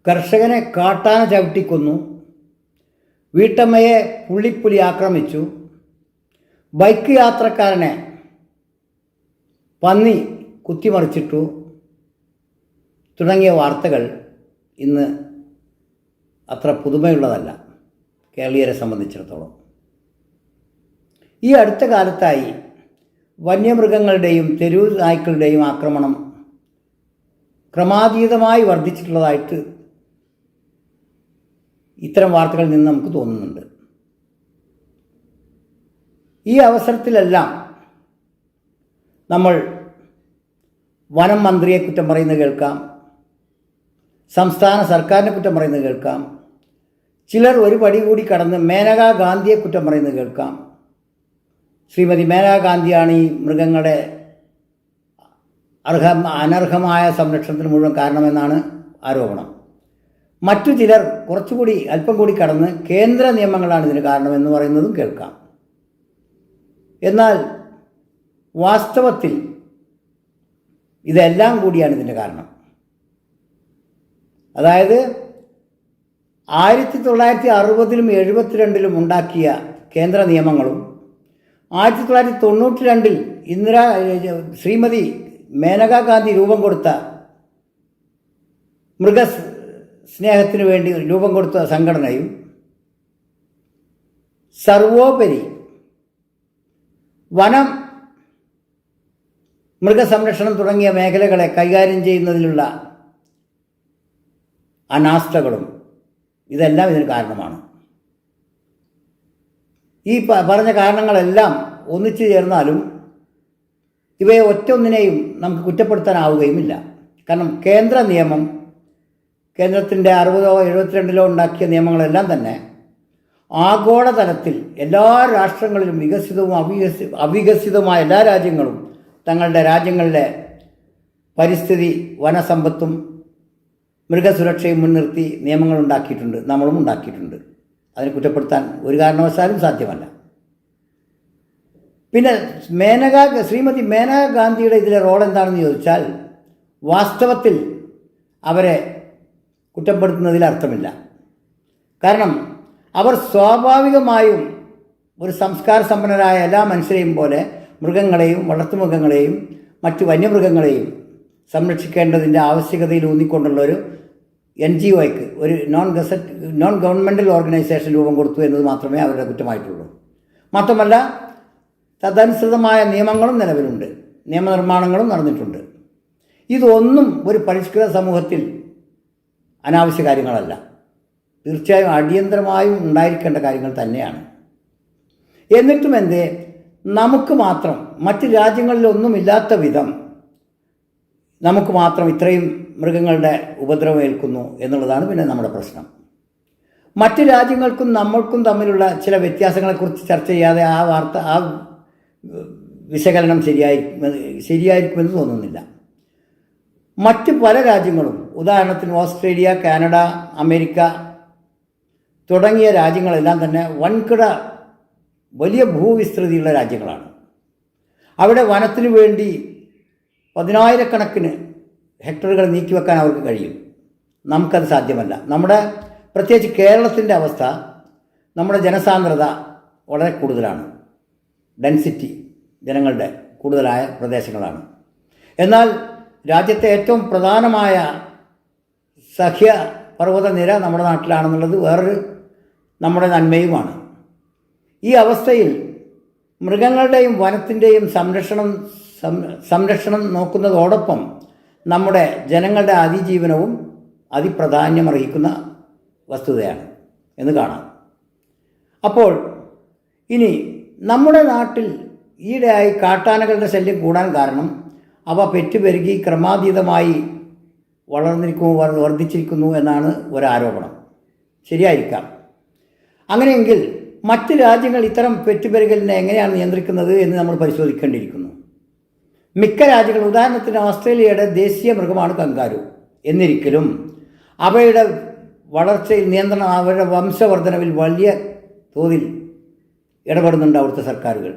കർഷകനെ കാട്ടാന ചവിട്ടിക്കൊന്നു, വീട്ടമ്മയെ പുള്ളിപ്പുലി ആക്രമിച്ചു, ബൈക്ക് യാത്രക്കാരനെ പന്നി കുത്തിമറിച്ചിട്ടു തുടങ്ങിയ വാർത്തകൾ ഇന്ന് അത്ര പുതുമയുള്ളതല്ല കേരളീയരെ സംബന്ധിച്ചിടത്തോളം. ഈ അടുത്ത കാലത്തായി വന്യമൃഗങ്ങളുടെയും തെരുവ് നായ്ക്കളുടെയും ആക്രമണം ക്രമാതീതമായി വർദ്ധിച്ചിട്ടുള്ളതായിട്ട് ഇത്തരം വാർത്തകളിൽ നിന്ന് നമുക്ക് തോന്നുന്നുണ്ട്. ഈ അവസരത്തിലെല്ലാം നമ്മൾ വനം മന്ത്രിയെ കുറ്റം പറയുന്നത് കേൾക്കാം, സംസ്ഥാന സർക്കാരിനെ കുറ്റം പറയുന്നത് കേൾക്കാം, ചിലർ ഒരു പടി കൂടി കടന്ന് മേനകാ ഗാന്ധിയെ കുറ്റം പറയുന്നത് കേൾക്കാം. ശ്രീമതി മേനകാ ഗാന്ധിയാണ് ഈ മൃഗങ്ങളുടെ അനർഹമായ സംരക്ഷണത്തിന് മുഴുവൻ കാരണമെന്നാണ് ആരോപണം. മറ്റു ചിലർ കുറച്ചുകൂടി അല്പം കൂടി കടന്ന് കേന്ദ്ര നിയമങ്ങളാണ് ഇതിന് കാരണമെന്ന് പറയുന്നതും കേൾക്കാം. എന്നാൽ വാസ്തവത്തിൽ ഇതെല്ലാം കൂടിയാണ് ഇതിൻ്റെ കാരണം. അതായത് 1960-ലും 1972-ലും ഉണ്ടാക്കിയ കേന്ദ്ര നിയമങ്ങളും 1992-ൽ ശ്രീമതി മേനകാ ഗാന്ധി രൂപം കൊടുത്ത മൃഗസ്നേഹത്തിനു വേണ്ടി രൂപം കൊടുത്ത സംഘടനയും സർവോപരി വനം, മൃഗസംരക്ഷണം തുടങ്ങിയ മേഖലകളെ കൈകാര്യം ചെയ്യുന്നതിലുള്ള അനാസ്ഥകളും ഇതെല്ലാം ഇതിന് കാരണമാണ്. ഈ പറഞ്ഞ കാരണങ്ങളെല്ലാം ഒന്നിച്ചു ചേർന്നാലും ഇവയെ ഒറ്റൊന്നിനെയും നമുക്ക് കുറ്റപ്പെടുത്താനാവുകയുമില്ല. കാരണം കേന്ദ്ര നിയമം, കേന്ദ്രത്തിൻ്റെ 60-ഓ 72-ലോ ഉണ്ടാക്കിയ നിയമങ്ങളെല്ലാം തന്നെ ആഗോളതലത്തിൽ എല്ലാ രാഷ്ട്രങ്ങളിലും വികസിതവും അവികസിതവുമായ എല്ലാ രാജ്യങ്ങളും തങ്ങളുടെ രാജ്യങ്ങളിലെ പരിസ്ഥിതി, വനസമ്പത്തും മൃഗസുരക്ഷയും മുൻനിർത്തി നിയമങ്ങൾ ഉണ്ടാക്കിയിട്ടുണ്ട്. നമ്മളും ഉണ്ടാക്കിയിട്ടുണ്ട്. അതിനെ കുറ്റപ്പെടുത്താൻ ഒരു കാരണവശാലും സാധ്യമല്ല. പിന്നെ ശ്രീമതി മേനകാ ഗാന്ധിയുടെ ഇതിലെ റോൾ എന്താണെന്ന് ചോദിച്ചാൽ വാസ്തവത്തിൽ അവരെ കുറ്റപ്പെടുത്തുന്നതിൽ അർത്ഥമില്ല. കാരണം അവർ സ്വാഭാവികമായും ഒരു സംസ്കാര സമ്പന്നരായ എല്ലാ മനുഷ്യരെയും പോലെ മൃഗങ്ങളെയും വളർത്തുമൃഗങ്ങളെയും മറ്റു വന്യമൃഗങ്ങളെയും സംരക്ഷിക്കേണ്ടതിൻ്റെ ആവശ്യകതയിൽ ഊന്നിക്കൊണ്ടുള്ളൊരു NGOയ്ക്ക്, ഒരു നോൺ ഗവൺമെൻറ്റൽ ഓർഗനൈസേഷൻ രൂപം കൊടുത്തു എന്നത് മാത്രമേ അവരുടെ കുറ്റമായിട്ടുള്ളൂ. മാത്രമല്ല തദനുസൃതമായ നിയമങ്ങളും നിലവിലുണ്ട്, നിയമനിർമ്മാണങ്ങളും നടന്നിട്ടുണ്ട്. ഇതൊന്നും ഒരു പരിഷ്കൃത സമൂഹത്തിൽ അനാവശ്യ കാര്യങ്ങളല്ല, തീർച്ചയായും അടിയന്തരമായും ഉണ്ടായിരിക്കേണ്ട കാര്യങ്ങൾ തന്നെയാണ്. എന്നിട്ടും എന്തേ നമുക്ക് മാത്രം, മറ്റ് രാജ്യങ്ങളിലൊന്നുമില്ലാത്ത വിധം നമുക്ക് മാത്രം ഇത്രയും മൃഗങ്ങളുടെ ഉപദ്രവം ഏൽക്കുന്നു എന്നുള്ളതാണ് പിന്നെ നമ്മുടെ പ്രശ്നം. മറ്റ് രാജ്യങ്ങൾക്കും നമ്മൾക്കും തമ്മിലുള്ള ചില വ്യത്യാസങ്ങളെക്കുറിച്ച് ചർച്ച ചെയ്യാതെ ആ വിശകലനം ശരിയായിരിക്കുമെന്ന് തോന്നുന്നില്ല. മറ്റ് പല രാജ്യങ്ങളും, ഉദാഹരണത്തിന് ഓസ്ട്രേലിയ, കാനഡ, അമേരിക്ക തുടങ്ങിയ രാജ്യങ്ങളെല്ലാം തന്നെ വൻകിട വലിയ ഭൂവിസ്തൃതിയുള്ള രാജ്യങ്ങളാണ്. അവിടെ വനത്തിനു വേണ്ടി 10,000-കണക്കിന് ഹെക്ടറുകൾ നീക്കിവെക്കാൻ അവർക്ക് കഴിയും. നമുക്കത് സാധ്യമല്ല. പ്രത്യേകിച്ച് കേരളത്തിൻ്റെ അവസ്ഥ, നമ്മുടെ ജനസാന്ദ്രത വളരെ കൂടുതലാണ്, ഡെൻസിറ്റി ജനങ്ങളുടെ കൂടുതലായ പ്രദേശങ്ങളാണ്. എന്നാൽ രാജ്യത്തെ ഏറ്റവും പ്രധാനമായ സഹ്യപർവ്വത നിര നമ്മുടെ നാട്ടിലാണെന്നുള്ളത് വേറൊരു നമ്മുടെ നന്മയുമാണ്. ഈ അവസ്ഥയിൽ മൃഗങ്ങളുടെയും വനത്തിൻ്റെയും സംരക്ഷണം നോക്കുന്നതോടൊപ്പം നമ്മുടെ ജനങ്ങളുടെ അതിജീവനവും അതിപ്രാധാന്യമർഹിക്കുന്ന വസ്തുതയാണ് എന്ന് കാണാം. അപ്പോൾ ഇനി നമ്മുടെ നാട്ടിൽ ഈയിടെയായി കാട്ടാനകളുടെ ശല്യം കൂടാൻ കാരണം അവ പെറ്റുപെരുകി ക്രമാതീതമായി വർദ്ധിച്ചിരിക്കുന്നു എന്നാണ് ഒരാരോപണം. ശരിയായിരിക്കാം. അങ്ങനെയെങ്കിൽ മറ്റ് രാജ്യങ്ങൾ ഇത്തരം പെറ്റുപെരുകലിനെ എങ്ങനെയാണ് നിയന്ത്രിക്കുന്നത് എന്ന് നമ്മൾ പരിശോധിക്കേണ്ടിയിരിക്കുന്നു. മിക്ക രാജ്യങ്ങളും, ഉദാഹരണത്തിന് ഓസ്ട്രേലിയയുടെ ദേശീയ മൃഗമാണ് കങ്കാരു. എന്നിരിക്കലും അവയുടെ വളർച്ചയിൽ നിയന്ത്രണം, അവരുടെ വംശവർദ്ധനവിൽ വലിയ തോതിൽ ഇടപെടുന്നുണ്ട് അവിടുത്തെ സർക്കാരുകൾ.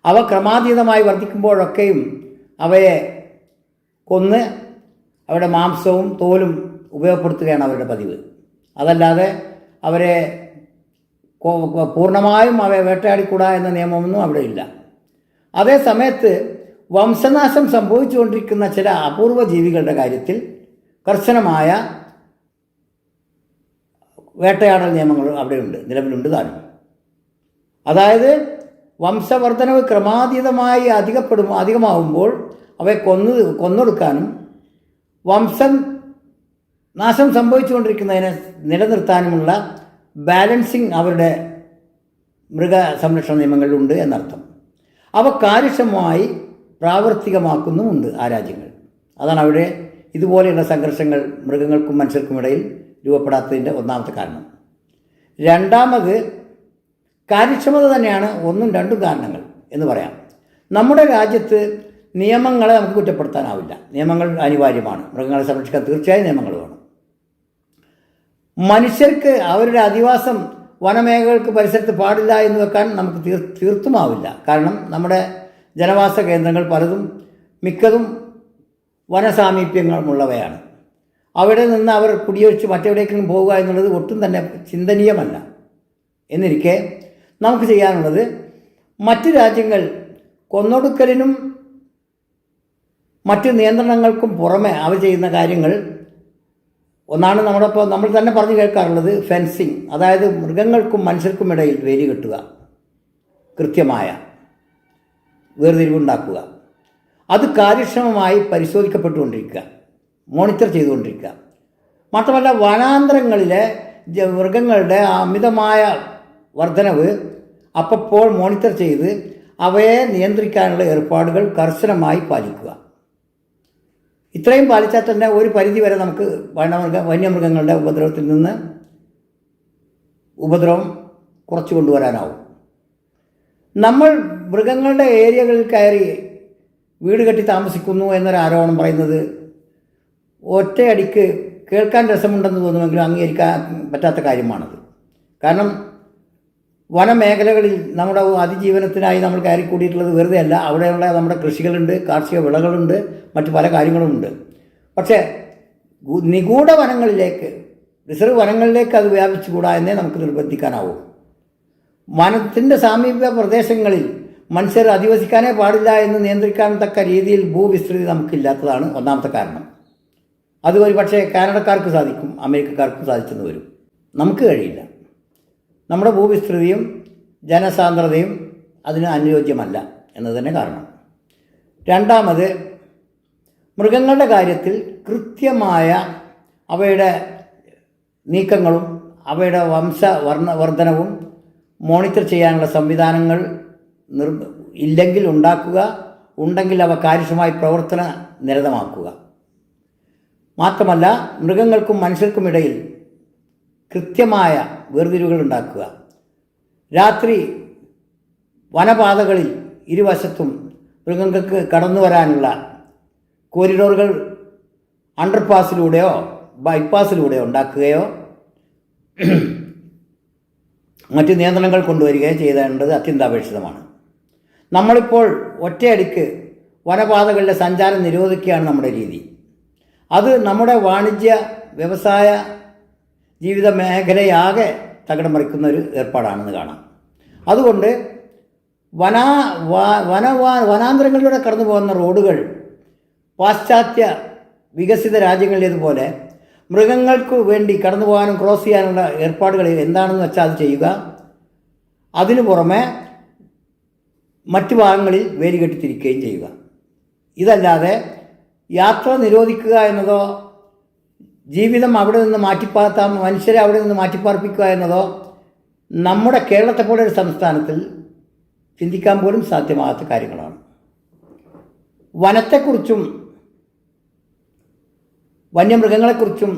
അവ ക്രമാതീതമായി വർദ്ധിക്കുമ്പോഴൊക്കെയും അവയെ കൊന്ന് അവയുടെ മാംസവും തോലും ഉപയോഗപ്പെടുത്തുകയാണ് അവരുടെ പതിവ്. അതല്ലാതെ അവരെ പൂർണ്ണമായും അവയെ വേട്ടയാടിക്കൂടാ എന്ന നിയമമൊന്നും അവിടെ ഇല്ല. അതേ സമയത്ത് വംശനാശം സംഭവിച്ചുകൊണ്ടിരിക്കുന്ന ചില അപൂർവ ജീവികളുടെ കാര്യത്തിൽ കർശനമായ വേട്ടയാടൽ നിയമങ്ങൾ അവിടെയുണ്ട്, നിലവിലുണ്ട് താനും. അതായത് വംശവർദ്ധനവ് ക്രമാതീതമായി അധികമാവുമ്പോൾ അവയെ കൊന്നൊടുക്കാനും വംശം നാശം സംഭവിച്ചുകൊണ്ടിരിക്കുന്നതിനെ നിലനിർത്താനുമുള്ള ബാലൻസിങ് അവരുടെ മൃഗസംരക്ഷണ നിയമങ്ങളിലുണ്ട് എന്നർത്ഥം. അവ കാര്യക്ഷമമായി പ്രാവർത്തികമാക്കുന്നുമുണ്ട് ആ രാജ്യങ്ങൾ. അതാണ് അവിടെ ഇതുപോലെയുള്ള സംഘർഷങ്ങൾ മൃഗങ്ങൾക്കും മനുഷ്യർക്കുമിടയിൽ രൂപപ്പെടാത്തതിൻ്റെ ഒന്നാമത്തെ കാരണം. രണ്ടാമത് കാര്യക്ഷമത തന്നെയാണ് ഒന്നും രണ്ടും കാരണങ്ങൾ എന്ന് പറയാം. നമ്മുടെ രാജ്യത്ത് നിയമങ്ങളെ നമുക്ക് കുറ്റപ്പെടുത്താനാവില്ല. നിയമങ്ങൾ അനിവാര്യമാണ്. മൃഗങ്ങളെ സംരക്ഷിക്കാൻ തീർച്ചയായും നിയമങ്ങൾ വേണം. മനുഷ്യർക്ക് അവരുടെ അധിവാസം വനമേഖലകൾക്ക് പരിസരത്ത് പാടില്ല എന്ന് വെക്കാൻ നമുക്ക് തീർത്തുമാവില്ല. കാരണം നമ്മുടെ ജനവാസ കേന്ദ്രങ്ങൾ മിക്കതും വനസാമീപ്യങ്ങളുള്ളവയാണ്. അവിടെ നിന്ന് അവർ കുടിയൊഴിച്ച് മറ്റെവിടേക്കെങ്കിലും പോവുക എന്നുള്ളത് ഒട്ടും തന്നെ ചിന്തനീയമല്ല. എന്നിരിക്കെ നമുക്ക് ചെയ്യാനുള്ളത് മറ്റ് രാജ്യങ്ങൾ കൊന്നൊടുക്കലിനും മറ്റ് നിയന്ത്രണങ്ങൾക്കും പുറമെ അവർ ചെയ്യുന്ന കാര്യങ്ങൾ ഒന്നാണ് നമ്മൾ തന്നെ പറഞ്ഞു കേൾക്കാറുള്ളത് ഫെൻസിങ്. അതായത് മൃഗങ്ങൾക്കും മനുഷ്യർക്കും ഇടയിൽ വേലി കെട്ടുക, കൃത്യമായ വേർതിരിവുണ്ടാക്കുക. അത് കാര്യക്ഷമമായി പരിശോധിക്കപ്പെട്ടുകൊണ്ടിരിക്കുക, മോണിറ്റർ ചെയ്തുകൊണ്ടിരിക്കുക. മാത്രമല്ല വനാന്തരങ്ങളിലെ മൃഗങ്ങളുടെ അമിതമായ വർധനവ് അപ്പോൾ മോണിറ്റർ ചെയ്ത് അവയെ നിയന്ത്രിക്കാനുള്ള ഏർപ്പാടുകൾ കർശനമായി പാലിക്കുക. ഇത്രയും പാലിച്ചാൽ തന്നെ ഒരു പരിധി വരെ നമുക്ക് വന്യമൃഗങ്ങളുടെ ഉപദ്രവത്തിൽ നിന്ന് ഉപദ്രവം കുറച്ചു കൊണ്ടുവരാനാവും. നമ്മൾ മൃഗങ്ങളുടെ ഏരിയകളിൽ കയറി വീട് കെട്ടി താമസിക്കുന്നു എന്നൊരു ആരോപണം പറയുന്നത് ഒറ്റയടിക്ക് കേൾക്കാൻ രസമുണ്ടെന്ന് തോന്നുമെങ്കിലും അംഗീകരിക്കാൻ പറ്റാത്ത കാര്യമാണത്. കാരണം വനമേഖലകളിൽ നമ്മുടെ അതിജീവനത്തിനായി നമ്മൾ കയറിക്കൂടിയിട്ടുള്ളത് വെറുതെ അല്ല. അവിടെയുള്ള നമ്മുടെ കൃഷികളുണ്ട്, കാർഷിക വിളകളുണ്ട്, മറ്റു പല കാര്യങ്ങളുമുണ്ട്. പക്ഷേ നിഗൂഢ വനങ്ങളിലേക്ക്, റിസർവ് വനങ്ങളിലേക്ക് അത് വ്യാപിച്ചുകൂടാ എന്നേ നമുക്ക് നിർബന്ധിക്കാനാവൂ. വനത്തിൻ്റെ സാമീപ്യ പ്രദേശങ്ങളിൽ മനുഷ്യർ അധിവസിക്കാനേ പാടില്ല എന്ന് നിയന്ത്രിക്കാൻ തക്ക രീതിയിൽ ഭൂവിസ്തൃതി നമുക്കില്ലാത്തതാണ് ഒന്നാമത്തെ കാരണം. അത് ഒരു പക്ഷേ കാനഡക്കാർക്ക് സാധിക്കും, അമേരിക്കക്കാർക്ക് സാധിച്ചെന്ന് വരും. നമുക്ക് കഴിയില്ല. നമ്മുടെ ഭൂവിസ്തൃതിയും ജനസാന്ദ്രതയും അതിന് അനുയോജ്യമല്ല എന്ന് തന്നെ കാരണം. രണ്ടാമത് മൃഗങ്ങളുടെ കാര്യത്തിൽ കൃത്യമായ അവയുടെ നീക്കങ്ങളും അവയുടെ വർധനവും മോണിറ്റർ ചെയ്യാനുള്ള സംവിധാനങ്ങൾ ഇല്ലെങ്കിൽ ഉണ്ടാക്കുക, ഉണ്ടെങ്കിൽ അവ കാര്യക്ഷമമായി പ്രവർത്തന നിരതമാക്കുക. മാത്രമല്ല മൃഗങ്ങൾക്കും മനുഷ്യർക്കുമിടയിൽ കൃത്യമായ വേർതിരിവുകൾ ഉണ്ടാക്കുക. രാത്രി വനപാതകളിൽ ഇരുവശത്തും മൃഗങ്ങൾക്ക് കടന്നു വരാനുള്ള കോറിഡോറുകൾ അണ്ടർപാസിലൂടെയോ ബൈപ്പാസിലൂടെയോ ഉണ്ടാക്കുകയോ മറ്റ് നിയന്ത്രണങ്ങൾ കൊണ്ടുവരികയോ ചെയ്തേണ്ടത് അത്യന്താപേക്ഷിതമാണ്. നമ്മളിപ്പോൾ ഒറ്റയടിക്ക് വനപാതകളിലെ സഞ്ചാരം നിരോധിക്കുകയാണ് നമ്മുടെ രീതി. അത് നമ്മുടെ വാണിജ്യ വ്യവസായ ജീവിത മേഖലയാകെ തകിടം മറിക്കുന്ന ഒരു ഏർപ്പാടാണെന്ന് കാണാം. അതുകൊണ്ട് വനാന്തരങ്ങളിലൂടെ കടന്നു പോകുന്ന റോഡുകൾ പാശ്ചാത്യ വികസിത രാജ്യങ്ങളിലേതുപോലെ മൃഗങ്ങൾക്ക് വേണ്ടി കടന്നു പോകാനും ക്രോസ് ചെയ്യാനുള്ള ഏർപ്പാടുകൾ എന്താണെന്ന് വെച്ചാൽ അത് ചെയ്യുക. അതിനു പുറമെ മറ്റു ഭാഗങ്ങളിൽ വേലി കെട്ടിത്തിരിക്കുകയും ചെയ്യുക. ഇതല്ലാതെ യാത്ര നിരോധിക്കുക എന്നതോ ജീവിതം അവിടെ നിന്ന് മനുഷ്യരെ അവിടെ നിന്ന് മാറ്റിപ്പാർപ്പിക്കുക എന്നതോ നമ്മുടെ കേരളത്തെ പോലെ ഒരു സംസ്ഥാനത്തിൽ ചിന്തിക്കാൻ പോലും സാധ്യമാകാത്ത കാര്യങ്ങളാണ്. വനത്തെക്കുറിച്ചും വന്യമൃഗങ്ങളെക്കുറിച്ചും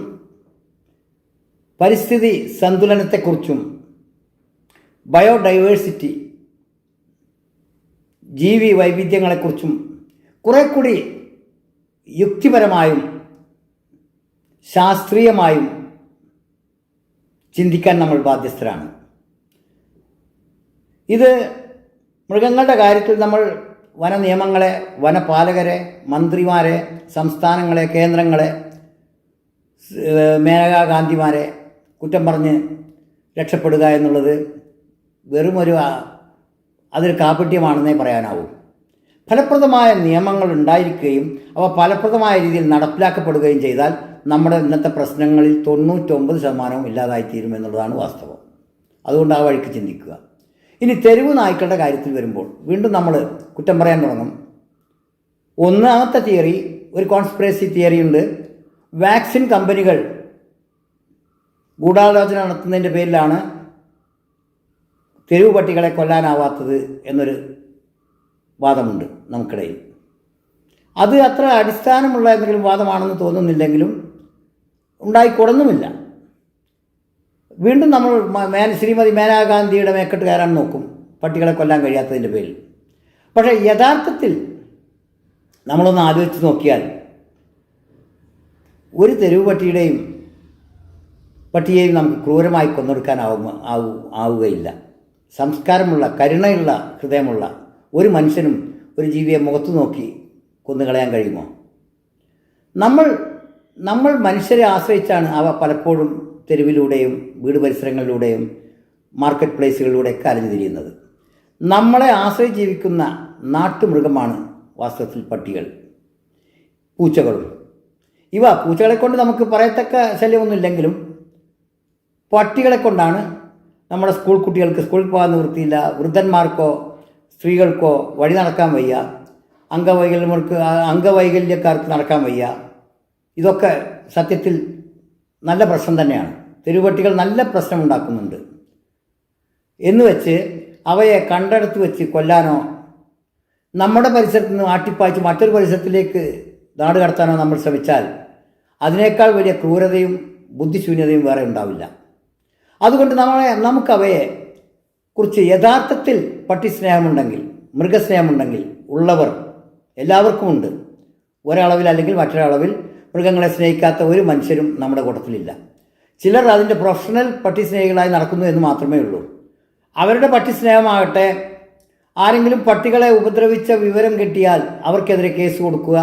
പരിസ്ഥിതി സന്തുലനത്തെക്കുറിച്ചും ബയോഡൈവേഴ്സിറ്റി ജീവി വൈവിധ്യങ്ങളെക്കുറിച്ചും കുറെ കൂടി യുക്തിപരമായും ശാസ്ത്രീയമായും ചിന്തിക്കാൻ നമ്മൾ ബാധ്യസ്ഥരാണ്. ഇത് മൃഗങ്ങളുടെ കാര്യത്തിൽ നമ്മൾ വന നിയമങ്ങളെ, വനപാലകരെ, മന്ത്രിമാരെ, സംസ്ഥാനങ്ങളെ, കേന്ദ്രങ്ങളെ, മേനകാ ഗാന്ധിമാരെ കുറ്റം പറഞ്ഞ് രക്ഷപ്പെടുക എന്നുള്ളത് വെറുമൊരു അതൊരു കാപട്യമാണെന്നേ പറയാനാവൂ. ഫലപ്രദമായ നിയമങ്ങൾ ഉണ്ടായിരിക്കുകയും അവ ഫലപ്രദമായ രീതിയിൽ നടപ്പിലാക്കപ്പെടുകയും ചെയ്താൽ നമ്മുടെ ഇന്നത്തെ പ്രശ്നങ്ങളിൽ 99% ഇല്ലാതായിത്തീരുമെന്നുള്ളതാണ് വാസ്തവം. അതുകൊണ്ട് ആ വഴിക്ക് ചിന്തിക്കുക. ഇനി തെരുവ് നായ്ക്കളുടെ കാര്യത്തിൽ വരുമ്പോൾ വീണ്ടും നമ്മൾ കുറ്റം പറയാൻ തുടങ്ങും. ഒന്നാമത്തെ തിയറി, ഒരു കോൺസ്പിറസി തിയറി ഉണ്ട്. വാക്സിൻ കമ്പനികൾ ഗൂഢാലോചന നടത്തുന്നതിൻ്റെ പേരിലാണ് തെരുവ് പട്ടികളെ കൊല്ലാനാവാത്തത് എന്നൊരു വാദമുണ്ട് നമുക്കിടയിൽ. അത് അത്ര അടിസ്ഥാനമുള്ള എന്തെങ്കിലും വാദമാണെന്ന് തോന്നുന്നില്ലെങ്കിലും ഉണ്ടായിക്കൊടുന്നുമില്ല. വീണ്ടും നമ്മൾ ശ്രീമതി മേനകാ ഗാന്ധിയുടെ മേക്കെട്ട് കയറാൻ നോക്കും പട്ടികളെ കൊല്ലാൻ കഴിയാത്തതിൻ്റെ പേരിൽ. പക്ഷേ യഥാർത്ഥത്തിൽ നമ്മളൊന്ന് ആലോചിച്ച് നോക്കിയാൽ ഒരു തെരുവ് പട്ടിയെയും നമുക്ക് ക്രൂരമായി ആവുകയില്ല. സംസ്കാരമുള്ള, കരുണയുള്ള ഹൃദയമുള്ള ഒരു മനുഷ്യനും ഒരു ജീവിയെ മുഖത്ത് നോക്കി കൊന്നുകളയാൻ കഴിയുമോ? നമ്മൾ മനുഷ്യരെ ആശ്രയിച്ചാണ് അവ പലപ്പോഴും തെരുവിലൂടെയും വീട് പരിസരങ്ങളിലൂടെയും മാർക്കറ്റ് പ്ലേസുകളിലൂടെയൊക്കെ അലഞ്ഞു തിരിയുന്നത്. നമ്മളെ ആശ്രയിച്ച് ജീവിക്കുന്ന നാട്ടുമൃഗമാണ് വാസ്തവത്തിൽ പട്ടികൾ, പൂച്ചകളും. പൂച്ചകളെ കൊണ്ട് നമുക്ക് പറയത്തക്ക ശല്യമൊന്നുമില്ലെങ്കിലും പട്ടികളെ കൊണ്ടാണ് നമ്മുടെ സ്കൂൾ കുട്ടികൾക്ക് സ്കൂളിൽ പോകാൻ നിവൃത്തിയില്ല, വൃദ്ധന്മാർക്കോ സ്ത്രീകൾക്കോ വഴി നടക്കാൻ വയ്യ, അംഗവൈകല്യക്കാർക്ക് നടക്കാൻ വയ്യ. ഇതൊക്കെ സത്യത്തിൽ നല്ല പ്രശ്നം തന്നെയാണ്. തെരുവുപട്ടികൾ നല്ല പ്രശ്നം ഉണ്ടാക്കുന്നുണ്ട് എന്ന് വെച്ച് അവയെ കണ്ടെടുത്ത് വെച്ച് കൊല്ലാനോ നമ്മുടെ പരിസരത്ത് നിന്ന് ആട്ടിപ്പായ്ച്ച് മറ്റൊരു പരിസരത്തിലേക്ക് നാട് കടത്താനോ നമ്മൾ ശ്രമിച്ചാൽ അതിനേക്കാൾ വലിയ ക്രൂരതയും ബുദ്ധിശൂന്യതയും വേറെ ഉണ്ടാവില്ല. അതുകൊണ്ട് നമുക്കവയെ കുറിച്ച് യഥാർത്ഥത്തിൽ പട്ടി സ്നേഹമുണ്ടെങ്കിൽ, മൃഗസ്നേഹമുണ്ടെങ്കിൽ ഉള്ളവർ എല്ലാവർക്കുമുണ്ട്. ഒരളവിൽ അല്ലെങ്കിൽ മറ്റൊരളവിൽ മൃഗങ്ങളെ സ്നേഹിക്കാത്ത ഒരു മനുഷ്യരും നമ്മുടെ കൂട്ടത്തിലില്ല. ചിലർ അതിൻ്റെ പ്രൊഫഷണൽ പട്ടി സ്നേഹികളായി നടക്കുന്നു എന്ന് മാത്രമേ ഉള്ളൂ. അവരുടെ പട്ടി സ്നേഹമാകട്ടെ ആരെങ്കിലും പട്ടികളെ ഉപദ്രവിച്ച വിവരം കിട്ടിയാൽ അവർക്കെതിരെ കേസ് കൊടുക്കുക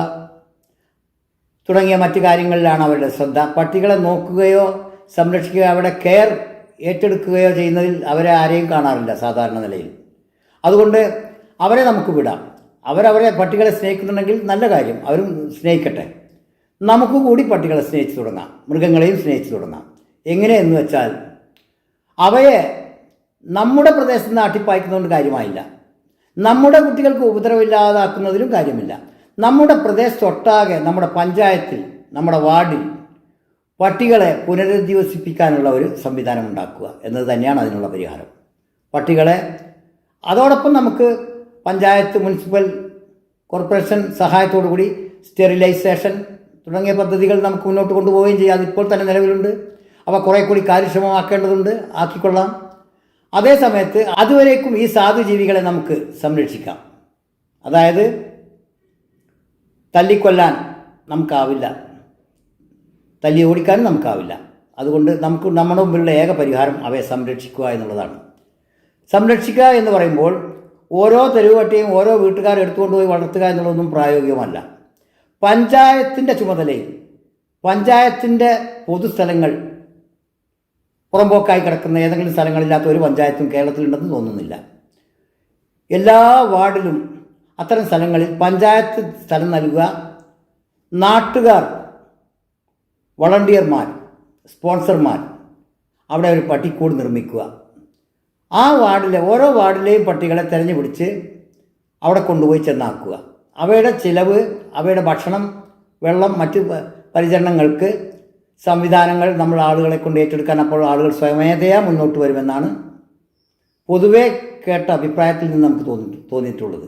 തുടങ്ങിയ മറ്റു കാര്യങ്ങളിലാണ് അവരുടെ ശ്രദ്ധ. പട്ടികളെ നോക്കുകയോ സംരക്ഷിക്കുകയോ അവരുടെ കെയർ ഏറ്റെടുക്കുകയോ ചെയ്യുന്നതിൽ അവരെ ആരെയും കാണാറില്ല സാധാരണ നിലയിൽ. അതുകൊണ്ട് അവരെ നമുക്ക് വിടാം. അവരവരെ പട്ടികളെ സ്നേഹിക്കുന്നുണ്ടെങ്കിൽ നല്ല കാര്യം, അവരും സ്നേഹിക്കട്ടെ. നമുക്ക് കൂടി പട്ടികളെ സ്നേഹിച്ചു തുടങ്ങാം, മൃഗങ്ങളെയും സ്നേഹിച്ചു തുടങ്ങാം. എങ്ങനെയെന്ന് വെച്ചാൽ അവയെ നമ്മുടെ പ്രദേശത്ത് നിന്ന് ആട്ടിപ്പായിക്കുന്നതുകൊണ്ട് കാര്യമായില്ല, നമ്മുടെ കുട്ടികൾക്ക് ഉപദ്രവമില്ലാതാക്കുന്നതിലും കാര്യമില്ല. നമ്മുടെ പ്രദേശത്തൊട്ടാകെ, നമ്മുടെ പഞ്ചായത്തിൽ, നമ്മുടെ വാർഡിൽ പട്ടികളെ പുനരധിവസിപ്പിക്കാനുള്ള ഒരു സംവിധാനം ഉണ്ടാക്കുക എന്നത് തന്നെയാണ് അതിനുള്ള പരിഹാരം. പട്ടികളെ അതോടൊപ്പം നമുക്ക് പഞ്ചായത്ത്, മുനിസിപ്പൽ കോർപ്പറേഷൻ സഹായത്തോടു കൂടി സ്റ്റെറിലൈസേഷൻ തുടങ്ങിയ പദ്ധതികൾ നമുക്ക് മുന്നോട്ട് കൊണ്ടുപോവുകയും ചെയ്യാം. അതിപ്പോൾ തന്നെ നിലവിലുണ്ട്. അവ കുറേ കൂടി കാര്യക്ഷമമാക്കേണ്ടതുണ്ട്, ആക്കിക്കൊള്ളാം. അതേ സമയത്ത് അതുവരേക്കും ഈ സാധുജീവികളെ നമുക്ക് സംരക്ഷിക്കാം. അതായത് തല്ലിക്കൊല്ലാൻ നമുക്കാവില്ല, തല്ലി ഓടിക്കാനും നമുക്കാവില്ല. അതുകൊണ്ട് നമ്മുടെ മുമ്പിലുള്ള ഏക പരിഹാരം അവയെ സംരക്ഷിക്കുക എന്നുള്ളതാണ്. സംരക്ഷിക്കുക എന്ന് പറയുമ്പോൾ ഓരോ തെരുവുപട്ടിയും ഓരോ വീട്ടുകാരും എടുത്തുകൊണ്ടുപോയി വളർത്തുക എന്നുള്ളതൊന്നും പ്രായോഗികമല്ല. പഞ്ചായത്തിൻ്റെ ചുമതലയിൽ, പഞ്ചായത്തിൻ്റെ പൊതുസ്ഥലങ്ങൾ പുറമ്പോക്കായി കിടക്കുന്ന ഏതെങ്കിലും സ്ഥലങ്ങളില്ലാത്ത ഒരു പഞ്ചായത്തും കേരളത്തിലുണ്ടെന്ന് തോന്നുന്നില്ല. എല്ലാ വാർഡിലും അത്തരം സ്ഥലങ്ങളിൽ പഞ്ചായത്ത് സ്ഥലം നൽകുക, നാട്ടുകാർ, വളണ്ടിയർമാർ, സ്പോൺസർമാർ അവിടെ ഒരു പട്ടിക്കൂട് നിർമ്മിക്കുക. ആ വാർഡിലെ ഓരോ വാർഡിലെയും പട്ടികളെ തിരഞ്ഞു പിടിച്ച് അവിടെ കൊണ്ടുപോയി ചെന്നാക്കുക. അവയുടെ ചിലവ്, അവയുടെ ഭക്ഷണം, വെള്ളം, മറ്റ് പരിചരണങ്ങൾക്ക് സംവിധാനങ്ങൾ നമ്മൾ ആളുകളെ കൊണ്ട് ഏറ്റെടുക്കാൻ അപ്പോൾ ആളുകൾ സ്വയമേധയാ മുന്നോട്ട് വരുമെന്നാണ് പൊതുവെ കേട്ട അഭിപ്രായത്തിൽ നിന്ന് നമുക്ക് തോന്നിയിട്ടുള്ളത്.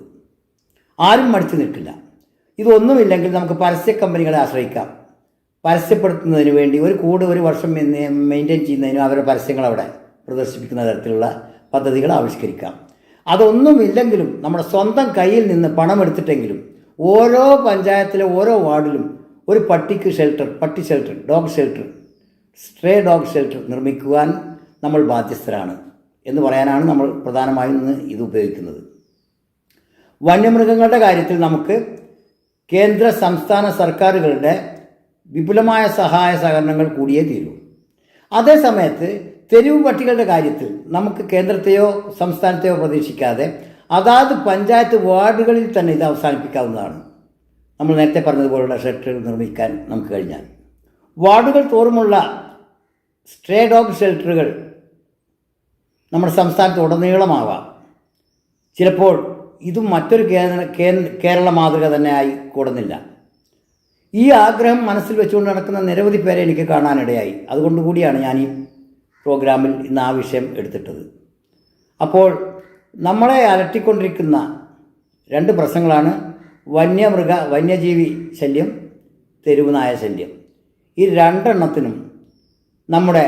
ആരും മടിച്ചു നിൽക്കില്ല. ഇതൊന്നുമില്ലെങ്കിൽ നമുക്ക് പരസ്യ കമ്പനികളെ ആശ്രയിക്കാം. പരസ്യപ്പെടുത്തുന്നതിന് വേണ്ടി ഒരു കൂട് ഒരു വർഷം മെയിൻറ്റെയിൻ ചെയ്യുന്നതിനും അവരുടെ പരസ്യങ്ങൾ അവിടെ പ്രദർശിപ്പിക്കുന്ന തരത്തിലുള്ള പദ്ധതികൾ ആവിഷ്കരിക്കാം. അതൊന്നുമില്ലെങ്കിലും നമ്മുടെ സ്വന്തം കയ്യിൽ നിന്ന് പണമെടുത്തിട്ടെങ്കിലും ഓരോ പഞ്ചായത്തിലെ ഓരോ വാർഡിലും ഒരു പട്ടിക്ക് ഷെൽട്ടർ, പട്ടി shelter, dog shelter, stray dog shelter നിർമ്മിക്കുവാൻ നമ്മൾ ബാധ്യസ്ഥരാണ് എന്ന് പറയാനാണ് നമ്മൾ പ്രധാനമായും ഇന്ന് ഇത് ഉപയോഗിക്കുന്നത്. വന്യമൃഗങ്ങളുടെ കാര്യത്തിൽ നമുക്ക് കേന്ദ്ര സംസ്ഥാന സർക്കാരുകളുടെ വിപുലമായ സഹായ സഹകരണങ്ങൾ കൂടിയേ തീരൂ. അതേസമയത്ത് തെരുവ് പട്ടികളുടെ കാര്യത്തിൽ നമുക്ക് കേന്ദ്രത്തെയോ സംസ്ഥാനത്തെയോ പ്രതീക്ഷിക്കാതെ അതാത് പഞ്ചായത്ത് വാർഡുകളിൽ തന്നെ ഇത് അവസാനിപ്പിക്കാവുന്നതാണ്. നമ്മൾ നേരത്തെ പറഞ്ഞതുപോലുള്ള ഷെൽട്ടറുകൾ നിർമ്മിക്കാൻ നമുക്ക് കഴിഞ്ഞാൽ വാർഡുകൾ തോറുമുള്ള സ്ട്രേ ഡോഗ് ഷെൽട്ടറുകൾ നമ്മുടെ സംസ്ഥാനത്ത് ഉടനീളമാവാം. ചിലപ്പോൾ ഇതും മറ്റൊരു കേരള മാതൃക തന്നെ ആയി കൂടുന്നില്ല. ഈ ആഗ്രഹം മനസ്സിൽ വെച്ചുകൊണ്ട് നടക്കുന്ന നിരവധി പേരെ എനിക്ക് കാണാനിടയായി. അതുകൊണ്ടുകൂടിയാണ് ഞാൻ ഈ പ്രോഗ്രാമിൽ ഇന്ന് ആ വിഷയം എടുത്തിട്ടത്. അപ്പോൾ നമ്മളെ അലട്ടിക്കൊണ്ടിരിക്കുന്ന രണ്ട് പ്രശ്നങ്ങളാണ് വന്യജീവി ശല്യം, തെരുവ് നായ ശല്യം. ഈ രണ്ടെണ്ണത്തിനും നമ്മുടെ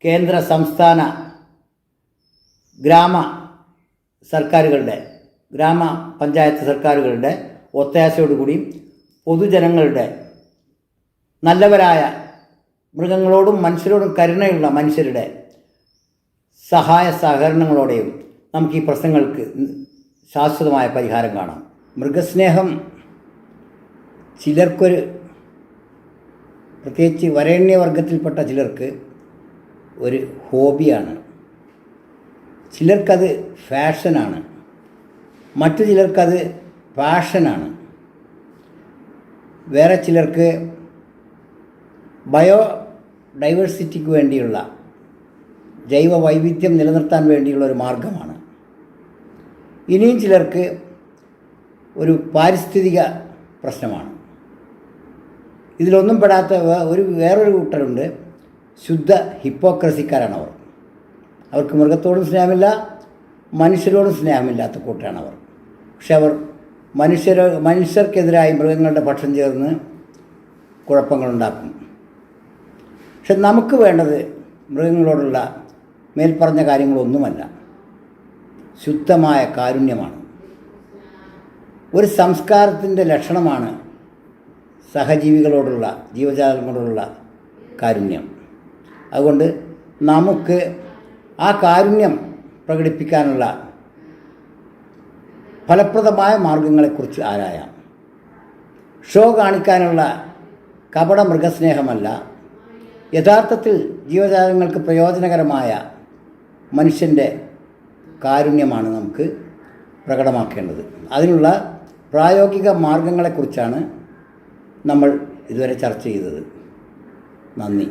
കേന്ദ്ര സംസ്ഥാന ഗ്രാമപഞ്ചായത്ത് സർക്കാരുകളുടെ ഒത്താശയോടുകൂടി പൊതുജനങ്ങളുടെ നല്ലവരായ മൃഗങ്ങളോടും മനുഷ്യരോടും കരുണയുള്ള മനുഷ്യരുടെ സഹായ സഹകരണങ്ങളോടെയും നമുക്ക് ഈ പ്രശ്നങ്ങൾക്ക് ശാശ്വതമായ പരിഹാരം കാണാം. മൃഗസ്നേഹം ചിലർക്കൊരു, പ്രത്യേകിച്ച് വരേണ്യവർഗത്തിൽപ്പെട്ട ചിലർക്ക് ഒരു ഹോബിയാണ്. ചിലർക്കത് ഫാഷനാണ്, മറ്റു ചിലർക്കത് പാഷനാണ്. വേറെ ചിലർക്ക് ബയോഡൈവേഴ്സിറ്റിക്ക് വേണ്ടിയുള്ള, ജൈവ വൈവിധ്യം നിലനിർത്താൻ വേണ്ടിയുള്ള ഒരു മാർഗമാണ്. ഇനിയും ചിലർക്ക് ഒരു പാരിസ്ഥിതിക പ്രശ്നമാണ്. ഇതിലൊന്നും പെടാത്ത വേറൊരു കൂട്ടരുണ്ട്, ശുദ്ധ ഹിപ്പോക്രസിക്കാരാണ് അവർ. അവർക്ക് മൃഗത്തോടും സ്നേഹമില്ല, മനുഷ്യരോടും സ്നേഹമില്ലാത്ത കൂട്ടരാണ് അവർ. പക്ഷെ അവർ മനുഷ്യർക്കെതിരായി മൃഗങ്ങളുടെ പക്ഷം ചേർന്ന് കുഴപ്പങ്ങളുണ്ടാക്കും. പക്ഷെ നമുക്ക് വേണ്ടത് മൃഗങ്ങളോടുള്ള മേൽപ്പറഞ്ഞ കാര്യങ്ങളൊന്നുമല്ല, ശുദ്ധമായ കാരുണ്യമാണ്. ഒരു സംസ്കാരത്തിൻ്റെ ലക്ഷണമാണ് സഹജീവികളോടുള്ള, ജീവജാലങ്ങളോടുള്ള കാരുണ്യം. അതുകൊണ്ട് നമുക്ക് ആ കാരുണ്യം പ്രകടിപ്പിക്കാനുള്ള ഫലപ്രദമായ മാർഗങ്ങളെക്കുറിച്ച് ആരായാം. ഷോ കാണിക്കാനുള്ള കപട മൃഗസ്നേഹമല്ല, യഥാർത്ഥത്തിൽ ജീവജാലങ്ങൾക്ക് പ്രയോജനകരമായ മനുഷ്യൻ്റെ കാരുണ്യമാണ് നമുക്ക് പ്രകടമാക്കേണ്ടത്. അതിനുള്ള പ്രായോഗിക മാർഗങ്ങളെക്കുറിച്ചാണ് നമ്മൾ ഇതുവരെ ചർച്ച ചെയ്തത്. നന്ദി.